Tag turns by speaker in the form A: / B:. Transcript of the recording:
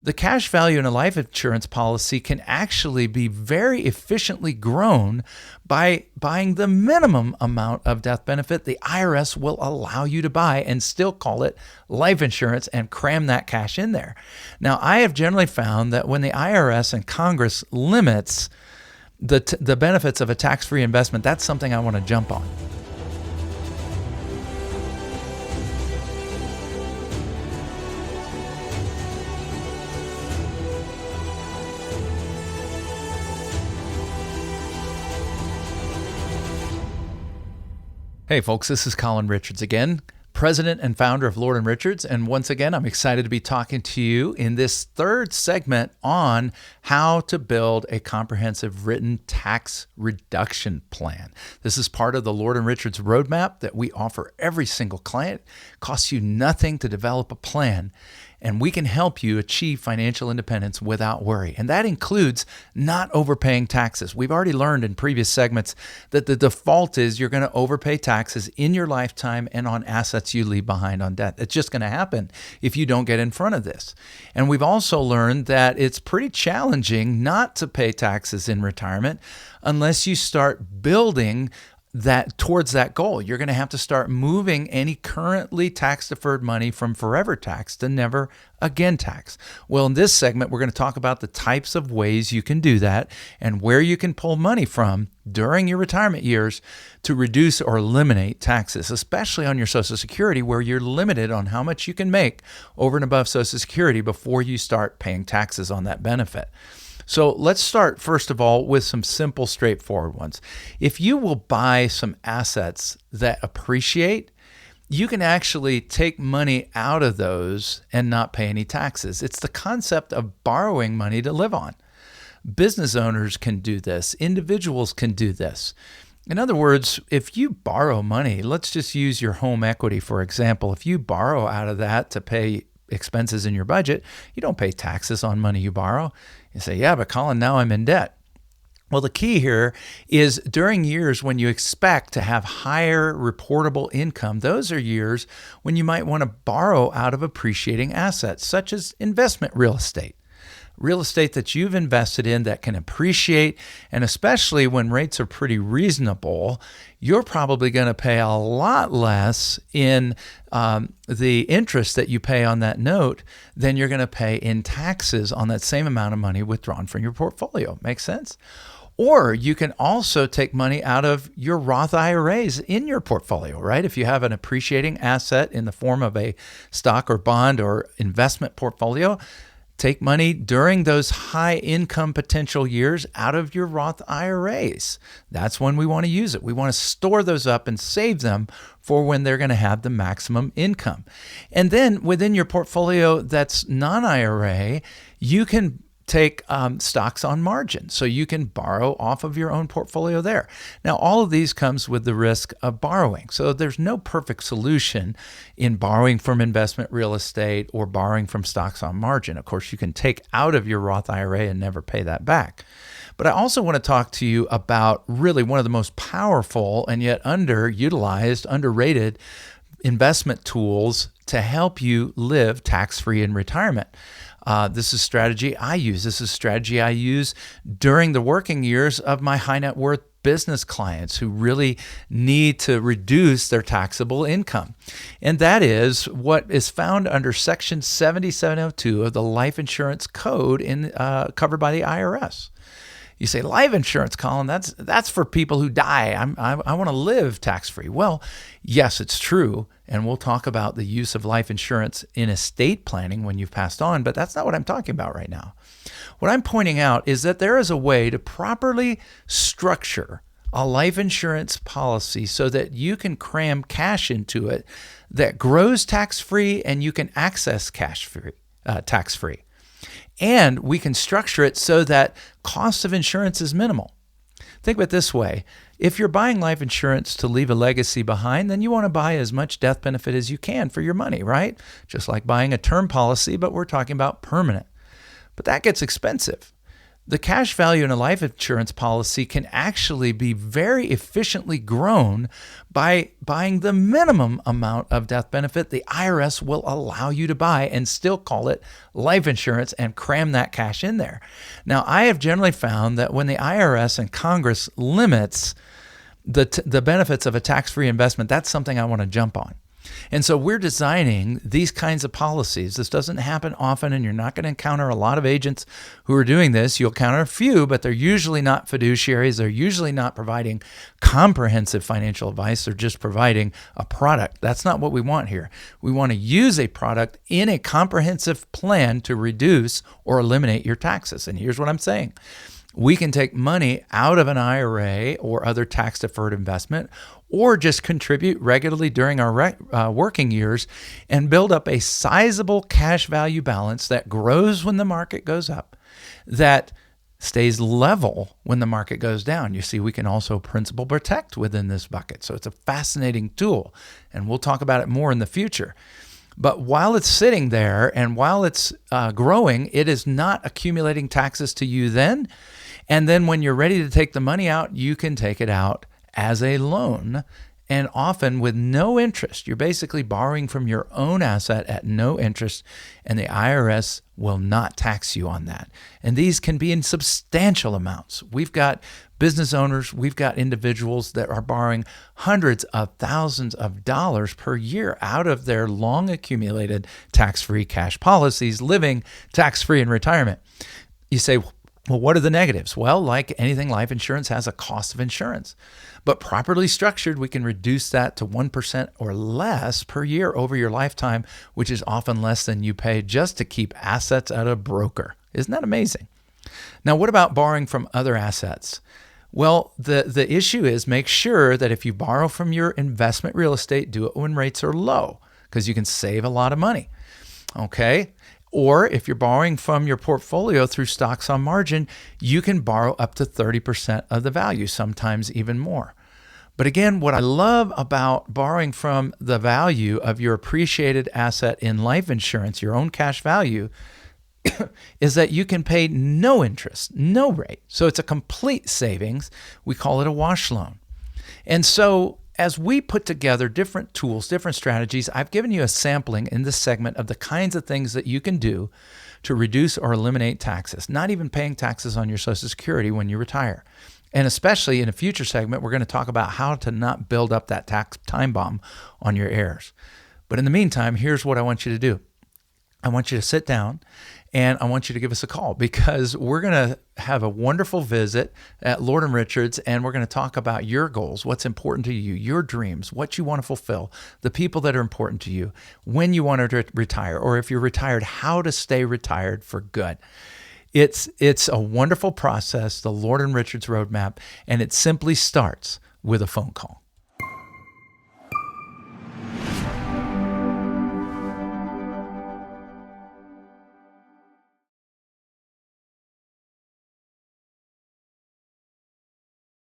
A: The cash value in a life insurance policy can actually be very efficiently grown by buying the minimum amount of death benefit the IRS will allow you to buy and still call it life insurance and cram that cash in there. Now, I have generally found that when the IRS and Congress limits the benefits of a tax-free investment, that's something I want to jump on. Hey folks, this is Colin Richards again, president and founder of Lord & Richards. And once again, I'm excited to be talking to you in this third segment on how to build a comprehensive written tax reduction plan. This is part of the Lord & Richards roadmap that we offer every single client. It costs you nothing to develop a plan, and we can help you achieve financial independence without worry. And that includes not overpaying taxes. We've already learned in previous segments that the default is you're going to overpay taxes in your lifetime and on assets you leave behind on debt. It's just going to happen if you don't get in front of this. And we've also learned that it's pretty challenging not to pay taxes in retirement unless you start building that towards that goal. You're going to have to start moving any currently tax-deferred money from forever tax to never again tax. Well, in this segment, we're going to talk about the types of ways you can do that and where you can pull money from during your retirement years to reduce or eliminate taxes, especially on your Social Security, where you're limited on how much you can make over and above Social Security before you start paying taxes on that benefit. So let's start, first of all, with some simple, straightforward ones. If you will buy some assets that appreciate, you can actually take money out of those and not pay any taxes. It's the concept of borrowing money to live on. Business owners can do this. Individuals can do this. In other words, if you borrow money, let's just use your home equity, for example. If you borrow out of that to pay expenses in your budget, you don't pay taxes on money you borrow. You say, yeah, but Colin, now I'm in debt. Well, the key here is during years when you expect to have higher reportable income, those are years when you might want to borrow out of appreciating assets, such as investment real estate that you've invested in that can appreciate. And especially when rates are pretty reasonable, you're probably going to pay a lot less in the interest that you pay on that note than you're going to pay in taxes on that same amount of money withdrawn from your portfolio. Make sense? Or you can also take money out of your Roth IRAs in your portfolio, right? If you have an appreciating asset in the form of a stock or bond or investment portfolio, take money during those high income potential years out of your Roth IRAs. That's when we want to use it. We want to store those up and save them for when they're going to have the maximum income. And then within your portfolio that's non-IRA, you can take stocks on margin. So you can borrow off of your own portfolio there. Now, all of these comes with the risk of borrowing. So there's no perfect solution in borrowing from investment real estate or borrowing from stocks on margin. Of course, you can take out of your Roth IRA and never pay that back. But I also want to talk to you about really one of the most powerful and yet underutilized, underrated investment tools to help you live tax-free in retirement. This is strategy I use. This is strategy I use during the working years of my high net worth business clients who really need to reduce their taxable income. And that is what is found under Section 7702 of the Life Insurance Code covered by the IRS. You say, life insurance, Colin, that's for people who die. I want to live tax-free. Well, yes, it's true. And we'll talk about the use of life insurance in estate planning when you've passed on, but that's not what I'm talking about right now. What I'm pointing out is that there is a way to properly structure a life insurance policy so that you can cram cash into it that grows tax-free and you can access tax-free. And we can structure it so that cost of insurance is minimal. Think of it this way. If you're buying life insurance to leave a legacy behind, then you want to buy as much death benefit as you can for your money, right? Just like buying a term policy, but we're talking about permanent. But that gets expensive. The cash value in a life insurance policy can actually be very efficiently grown by buying the minimum amount of death benefit the IRS will allow you to buy and still call it life insurance and cram that cash in there. Now, I have generally found that when the IRS and Congress limits the benefits of a tax-free investment, that's something I want to jump on. And so we're designing these kinds of policies. This doesn't happen often, and you're not going to encounter a lot of agents who are doing this. You'll encounter a few, but they're usually not fiduciaries. They're usually not providing comprehensive financial advice. They're just providing a product. That's not what we want here. We want to use a product in a comprehensive plan to reduce or eliminate your taxes. And here's what I'm saying. We can take money out of an IRA or other tax-deferred investment, or just contribute regularly during our working years and build up a sizable cash value balance that grows when the market goes up, that stays level when the market goes down. You see, we can also principal protect within this bucket. So it's a fascinating tool, and we'll talk about it more in the future. But while it's sitting there and while it's growing, it is not accumulating taxes to you then. And then when you're ready to take the money out, you can take it out as a loan, and often with no interest. You're basically borrowing from your own asset at no interest, and the IRS will not tax you on that. And these can be in substantial amounts. We've got business owners, we've got individuals that are borrowing hundreds of thousands of dollars per year out of their long accumulated tax-free cash policies, living tax-free in retirement. You say, well, what are the negatives? Well, like anything, life insurance has a cost of insurance. But properly structured, we can reduce that to 1% or less per year over your lifetime, which is often less than you pay just to keep assets at a broker. Isn't that amazing? Now, what about borrowing from other assets? Well, the issue is make sure that if you borrow from your investment real estate, do it when rates are low, because you can save a lot of money. Okay? Or if you're borrowing from your portfolio through stocks on margin, you can borrow up to 30% of the value, sometimes even more. But again, what I love about borrowing from the value of your appreciated asset in life insurance, your own cash value, is that you can pay no interest, no rate. So it's a complete savings. We call it a wash loan. And so as we put together different tools, different strategies, I've given you a sampling in this segment of the kinds of things that you can do to reduce or eliminate taxes, not even paying taxes on your Social Security when you retire. And especially in a future segment, we're going to talk about how to not build up that tax time bomb on your heirs. But in the meantime, here's what I want you to do. I want you to sit down and I want you to give us a call, because we're going to have a wonderful visit at Lord & Richards, and we're going to talk about your goals, what's important to you, your dreams, what you want to fulfill, the people that are important to you, when you want to retire, or if you're retired, how to stay retired for good. It's a wonderful process, the Lord & Richards Roadmap, and it simply starts with a phone call.